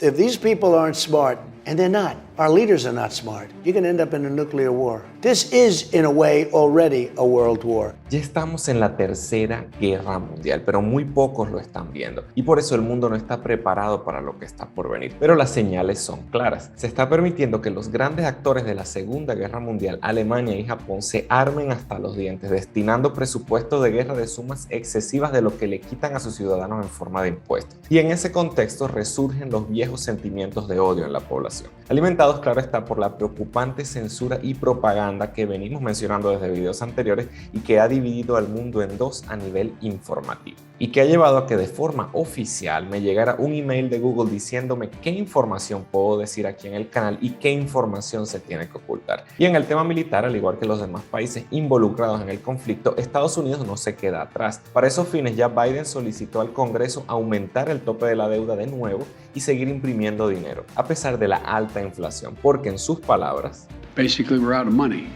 If these people aren't smart, and they're not, our leaders are not smart, you're going to end up in a nuclear war. This is, in a way, already a world war. Ya estamos en la tercera guerra mundial, pero muy pocos lo están viendo. Y por eso el mundo no está preparado para lo que está por venir. Pero las señales son claras. Se está permitiendo que los grandes actores de la Segunda Guerra Mundial, Alemania y Japón, se armen hasta los dientes, destinando presupuestos de guerra de sumas excesivas de lo que le quitan a sus ciudadanos en forma de impuestos. Y en ese contexto resurgen los viejos sentimientos de odio en la población, alimentados, claro está, por la preocupante censura y propaganda que venimos mencionando desde videos anteriores y que ha dividido al mundo en dos a nivel informativo, y que ha llevado a que de forma oficial me llegara un email de Google diciéndome qué información puedo decir aquí en el canal y qué información se tiene que ocultar. Y en el tema militar, al igual que los demás países involucrados en el conflicto, Estados Unidos no se queda atrás. Para esos fines ya Biden solicitó al Congreso aumentar el tope de la deuda de nuevo y seguir imprimiendo dinero, a pesar de la alta inflación, porque en sus palabras, basically we're out of money.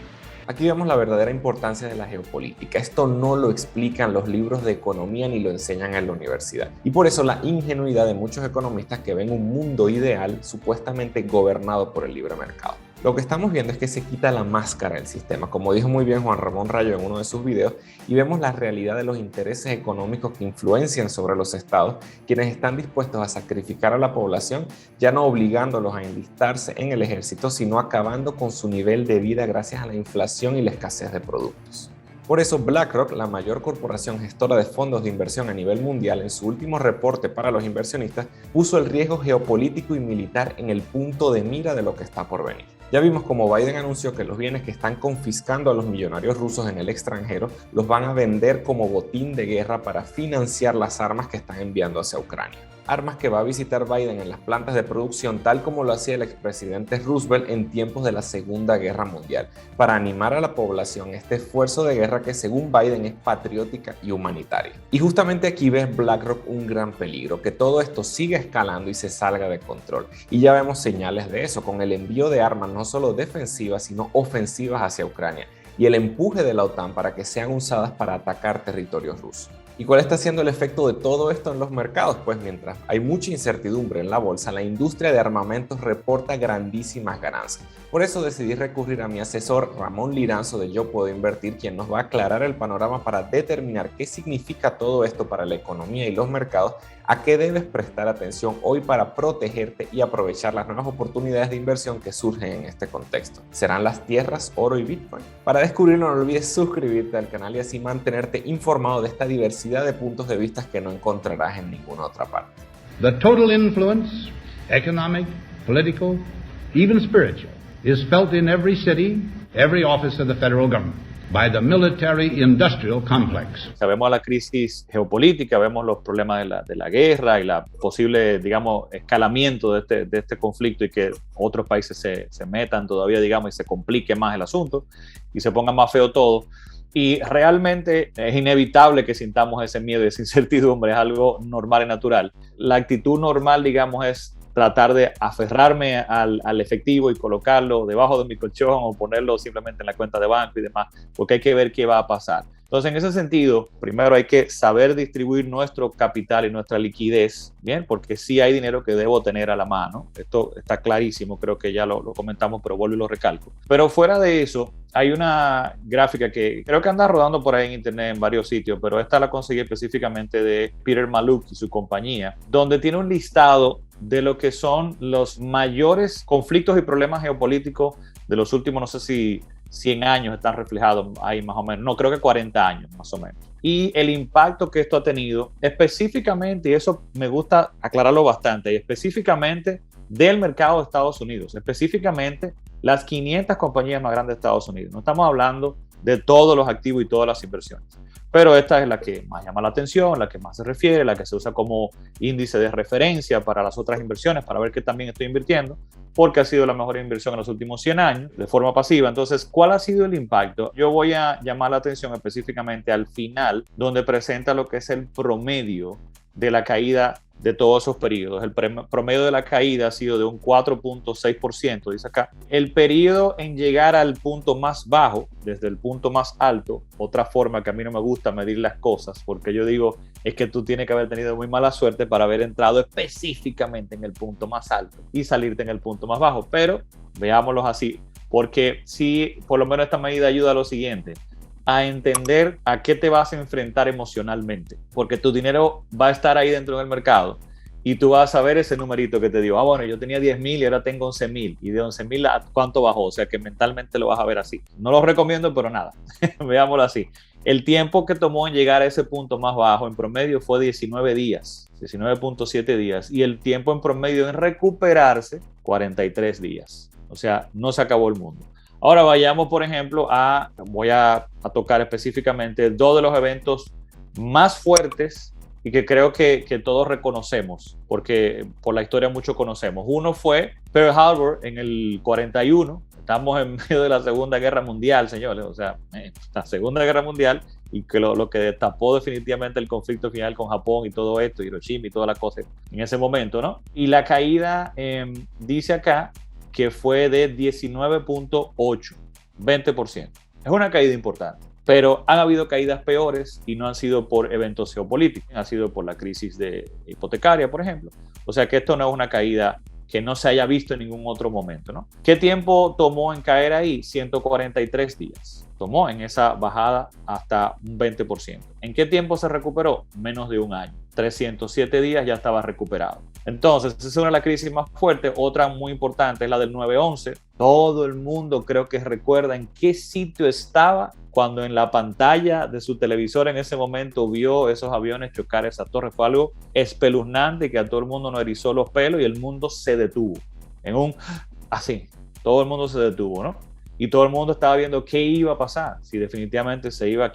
aquí vemos la verdadera importancia de la geopolítica. Esto no lo explican los libros de economía ni lo enseñan en la universidad. Y por eso la ingenuidad de muchos economistas que ven un mundo ideal supuestamente gobernado por el libre mercado. Lo que estamos viendo es que se quita la máscara del sistema, como dijo muy bien Juan Ramón Rayo en uno de sus videos, y vemos la realidad de los intereses económicos que influencian sobre los estados, quienes están dispuestos a sacrificar a la población, ya no obligándolos a enlistarse en el ejército, sino acabando con su nivel de vida gracias a la inflación y la escasez de productos. Por eso BlackRock, la mayor corporación gestora de fondos de inversión a nivel mundial, en su último reporte para los inversionistas, puso el riesgo geopolítico y militar en el punto de mira de lo que está por venir. Ya vimos como Biden anunció que los bienes que están confiscando a los millonarios rusos en el extranjero los van a vender como botín de guerra para financiar las armas que están enviando hacia Ucrania. Armas que va a visitar Biden en las plantas de producción, tal como lo hacía el expresidente Roosevelt en tiempos de la Segunda Guerra Mundial, para animar a la población este esfuerzo de guerra que según Biden es patriótica y humanitaria. Y justamente aquí ves BlackRock un gran peligro, que todo esto siga escalando y se salga de control. Y ya vemos señales de eso, con el envío de armas no solo defensivas, sino ofensivas hacia Ucrania, y el empuje de la OTAN para que sean usadas para atacar territorios rusos. ¿Y cuál está siendo el efecto de todo esto en los mercados? Pues mientras hay mucha incertidumbre en la bolsa, la industria de armamentos reporta grandísimas ganancias. Por eso decidí recurrir a mi asesor Ramón Liranzo de Yo Puedo Invertir, quien nos va a aclarar el panorama para determinar qué significa todo esto para la economía y los mercados, a qué debes prestar atención hoy para protegerte y aprovechar las nuevas oportunidades de inversión que surgen en este contexto. ¿Serán las tierras, oro y Bitcoin? Para descubrirlo no olvides suscribirte al canal y así mantenerte informado de esta diversidad de puntos de vista que no encontrarás en ninguna otra parte. The total influence, economic, political, even spiritual, is felt in every city, every office of the federal government, by the military-industrial complex. Vemos la crisis geopolítica, vemos los problemas de la guerra y la posible, digamos, escalamiento de este conflicto y que otros países se metan todavía, digamos, y se complique más el asunto y se ponga más feo todo. Y realmente es inevitable que sintamos ese miedo y esa incertidumbre, es algo normal y natural. La actitud normal, digamos, es tratar de aferrarme al efectivo y colocarlo debajo de mi colchón o ponerlo simplemente en la cuenta de banco y demás, porque hay que ver qué va a pasar. Entonces, en ese sentido, primero hay que saber distribuir nuestro capital y nuestra liquidez, ¿bien? Porque sí hay dinero que debo tener a la mano. Esto está clarísimo, creo que ya lo comentamos, pero vuelvo y lo recalco. Pero fuera de eso, hay una gráfica que creo que anda rodando por ahí en internet en varios sitios, pero esta la conseguí específicamente de Peter Mallouk y su compañía, donde tiene un listado de lo que son los mayores conflictos y problemas geopolíticos de los últimos, no sé si 100 años están reflejados ahí más o menos, no, creo que 40 años más o menos. Y el impacto que esto ha tenido específicamente, y eso me gusta aclararlo bastante, y específicamente del mercado de Estados Unidos, específicamente las 500 compañías más grandes de Estados Unidos. No estamos hablando de todos los activos y todas las inversiones, pero esta es la que más llama la atención, la que más se refiere, la que se usa como índice de referencia para las otras inversiones, para ver qué también estoy invirtiendo, porque ha sido la mejor inversión en los últimos 100 años de forma pasiva. Entonces, ¿cuál ha sido el impacto? Yo voy a llamar la atención específicamente al final, donde presenta lo que es el promedio de la caída de todos esos periodos. El promedio de la caída ha sido de un 4.6%, dice acá. El periodo en llegar al punto más bajo, desde el punto más alto, otra forma que a mí no me gusta medir las cosas, porque yo digo, es que tú tienes que haber tenido muy mala suerte para haber entrado específicamente en el punto más alto y salirte en el punto más bajo, pero veámoslos así, porque sí, por lo menos esta medida ayuda a lo siguiente: a entender a qué te vas a enfrentar emocionalmente, porque tu dinero va a estar ahí dentro del mercado y tú vas a ver ese numerito que te dio, bueno, yo tenía 10,000 y ahora tengo 11,000, y de 11,000 ¿cuánto bajó? O sea que mentalmente lo vas a ver así. No lo recomiendo, pero nada, veámoslo así. El tiempo que tomó en llegar a ese punto más bajo en promedio fue 19 días, 19.7 días, y el tiempo en promedio en recuperarse, 43 días. O sea, no se acabó el mundo. Ahora vayamos, por ejemplo, voy a tocar específicamente dos de los eventos más fuertes y que creo que todos reconocemos, porque por la historia mucho conocemos. Uno fue Pearl Harbor en el 41. Estamos en medio de la Segunda Guerra Mundial, señores. O sea, la Segunda Guerra Mundial, y que lo que destapó definitivamente el conflicto final con Japón y todo esto, Hiroshima y todas las cosas en ese momento, ¿no? Y la caída, dice acá, que fue de 19.8, 20%. Es una caída importante, pero han habido caídas peores y no han sido por eventos geopolíticos, han sido por la crisis hipotecaria, por ejemplo. O sea que esto no es una caída que no se haya visto en ningún otro momento, ¿no? ¿Qué tiempo tomó en caer ahí? 143 días. Tomó en esa bajada hasta un 20%. ¿En qué tiempo se recuperó? Menos de un año. 307 días ya estaba recuperado. Entonces, esa es una de las crisis más fuertes. Otra muy importante es la del 9/11. Todo el mundo creo que recuerda en qué sitio estaba cuando en la pantalla de su televisor en ese momento vio esos aviones chocar esa torre. Fue algo espeluznante que a todo el mundo nos erizó los pelos y el mundo se detuvo. Así, todo el mundo se detuvo, ¿no? Y todo el mundo estaba viendo qué iba a pasar, si definitivamente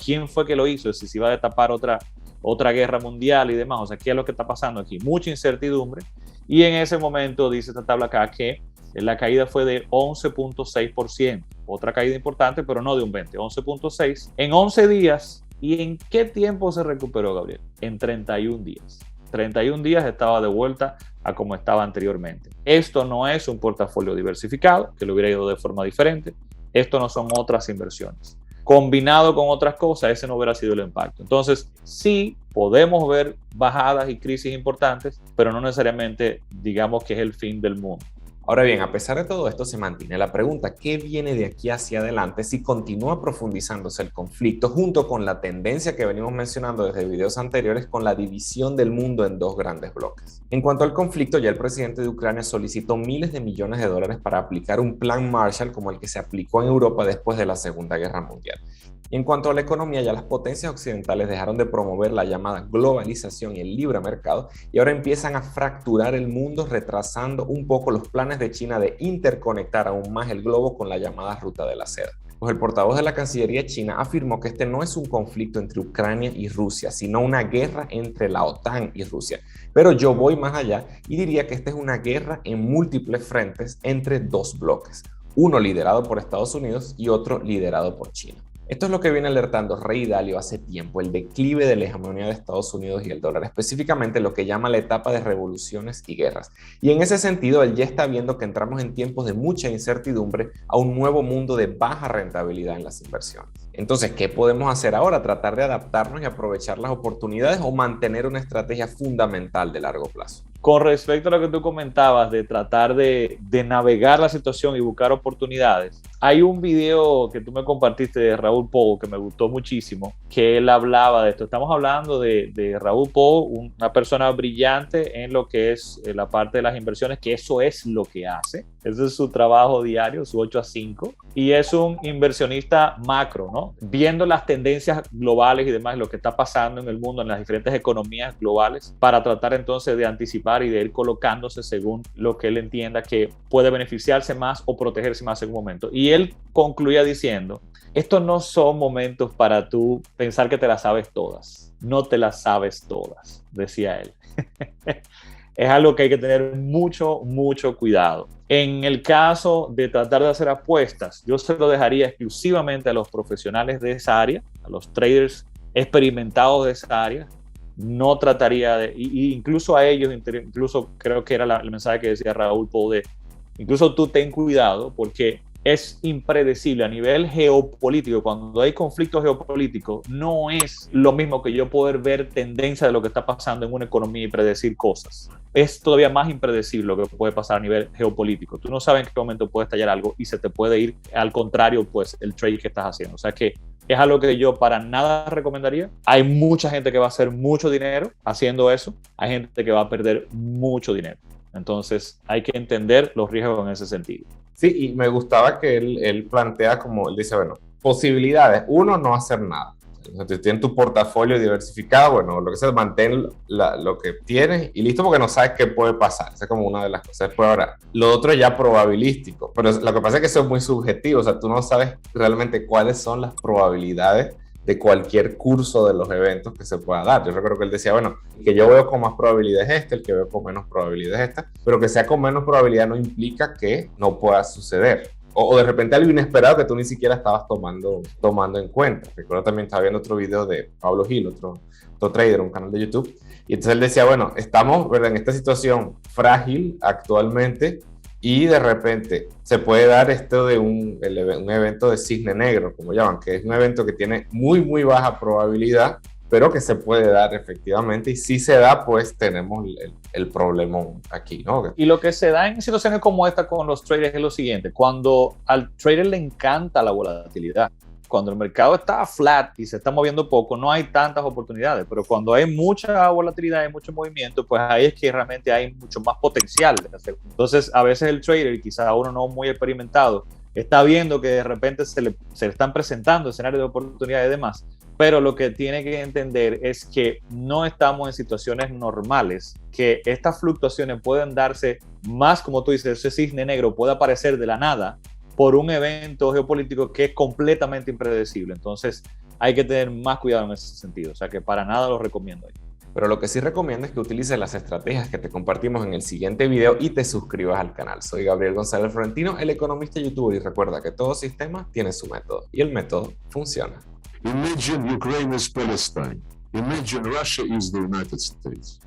quién fue que lo hizo, si se iba a destapar otra guerra mundial y demás. O sea, ¿qué es lo que está pasando aquí? Mucha incertidumbre. Y en ese momento dice esta tabla acá que la caída fue de 11.6%. Otra caída importante, pero no de un 20, 11.6 en 11 días. ¿Y en qué tiempo se recuperó, Gabriel? En 31 días. 31 días estaba de vuelta a como estaba anteriormente. Esto no es un portafolio diversificado, que lo hubiera ido de forma diferente. Esto no son otras inversiones. Combinado con otras cosas, ese no hubiera sido el impacto. Entonces, sí podemos ver bajadas y crisis importantes, pero no necesariamente digamos que es el fin del mundo. Ahora bien, a pesar de todo esto, se mantiene la pregunta: ¿qué viene de aquí hacia adelante si continúa profundizándose el conflicto, junto con la tendencia que venimos mencionando desde videos anteriores con la división del mundo en dos grandes bloques? En cuanto al conflicto, ya el presidente de Ucrania solicitó miles de millones de dólares para aplicar un plan Marshall como el que se aplicó en Europa después de la Segunda Guerra Mundial. Y en cuanto a la economía, ya las potencias occidentales dejaron de promover la llamada globalización y el libre mercado y ahora empiezan a fracturar el mundo, retrasando un poco los planes de China de interconectar aún más el globo con la llamada Ruta de la Seda. Pues el portavoz de la Cancillería china afirmó que este no es un conflicto entre Ucrania y Rusia, sino una guerra entre la OTAN y Rusia. Pero yo voy más allá y diría que esta es una guerra en múltiples frentes entre dos bloques, uno liderado por Estados Unidos y otro liderado por China. Esto es lo que viene alertando Ray Dalio hace tiempo: el declive de la hegemonía de Estados Unidos y el dólar, específicamente lo que llama la etapa de revoluciones y guerras. Y en ese sentido, él ya está viendo que entramos en tiempos de mucha incertidumbre a un nuevo mundo de baja rentabilidad en las inversiones. Entonces, ¿qué podemos hacer ahora? ¿Tratar de adaptarnos y aprovechar las oportunidades o mantener una estrategia fundamental de largo plazo? Con respecto a lo que tú comentabas de tratar de navegar la situación y buscar oportunidades, hay un video que tú me compartiste de Raúl Pogo que me gustó muchísimo, que él hablaba de esto. Estamos hablando de Raúl Pogo, una persona brillante en lo que es la parte de las inversiones, que eso es lo que hace. Ese es su trabajo diario, su 8 a 5. Y es un inversionista macro, ¿no? Viendo las tendencias globales y demás, lo que está pasando en el mundo, en las diferentes economías globales, para tratar entonces de anticipar y de ir colocándose según lo que él entienda que puede beneficiarse más o protegerse más en un momento. Y él concluía diciendo: estos no son momentos para tú pensar que te las sabes todas. No te las sabes todas, decía él. Es algo que hay que tener mucho, mucho cuidado. En el caso de tratar de hacer apuestas, yo se lo dejaría exclusivamente a los profesionales de esa área, a los traders experimentados de esa área, no trataría de, y incluso a ellos, incluso creo que era el mensaje que decía Raúl Paul de, incluso tú ten cuidado porque es impredecible a nivel geopolítico. Cuando hay conflictos geopolíticos, no es lo mismo que yo poder ver tendencia de lo que está pasando en una economía y predecir cosas. Es todavía más impredecible lo que puede pasar a nivel geopolítico. Tú no sabes en qué momento puede estallar algo y se te puede ir al contrario, pues, el trade que estás haciendo. O sea que es algo que yo para nada recomendaría. Hay mucha gente que va a hacer mucho dinero haciendo eso. Hay gente que va a perder mucho dinero. Entonces hay que entender los riesgos en ese sentido. Sí, y me gustaba que él plantea como, él dice, bueno, posibilidades. Uno, no hacer nada. O sea, tú tienes tu portafolio diversificado, bueno, lo que sea, mantén lo que tienes y listo porque no sabes qué puede pasar. Esa es como una de las cosas por ahora. Lo otro es ya probabilístico, pero lo que pasa es que eso es muy subjetivo, o sea, tú no sabes realmente cuáles son las probabilidades de cualquier curso de los eventos que se pueda dar. Yo recuerdo que él decía, bueno, el que yo veo con más probabilidad es este, el que veo con menos probabilidad es esta, pero que sea con menos probabilidad no implica que no pueda suceder. O de repente algo inesperado que tú ni siquiera estabas tomando en cuenta. Recuerdo también, estaba viendo otro video de Pablo Gil, otro trader, un canal de YouTube, y entonces él decía, bueno, estamos, ¿verdad?, en esta situación frágil actualmente, y de repente se puede dar esto de un evento de cisne negro, como llaman, que es un evento que tiene muy, muy baja probabilidad, pero que se puede dar efectivamente, y si se da, pues tenemos el problemón aquí, ¿no? Y lo que se da en situaciones como esta con los traders es lo siguiente: cuando al trader le encanta la volatilidad, cuando el mercado está flat y se está moviendo poco, no hay tantas oportunidades, pero cuando hay mucha volatilidad, hay mucho movimiento, pues ahí es que realmente hay mucho más potencial de hacer. Entonces, a veces el trader, quizá uno no muy experimentado, está viendo que de repente se le están presentando escenarios de oportunidades y demás, pero lo que tiene que entender es que no estamos en situaciones normales, que estas fluctuaciones pueden darse más, como tú dices, ese cisne negro puede aparecer de la nada por un evento geopolítico que es completamente impredecible. Entonces hay que tener más cuidado en ese sentido, o sea que para nada lo recomiendo. Pero lo que sí recomiendo es que utilices las estrategias que te compartimos en el siguiente video y te suscribas al canal. Soy Gabriel González Florentino, el economista youtuber, y recuerda que todo sistema tiene su método y el método funciona. Imagine Ukraine is Palestine. Imagine Russia is the United States.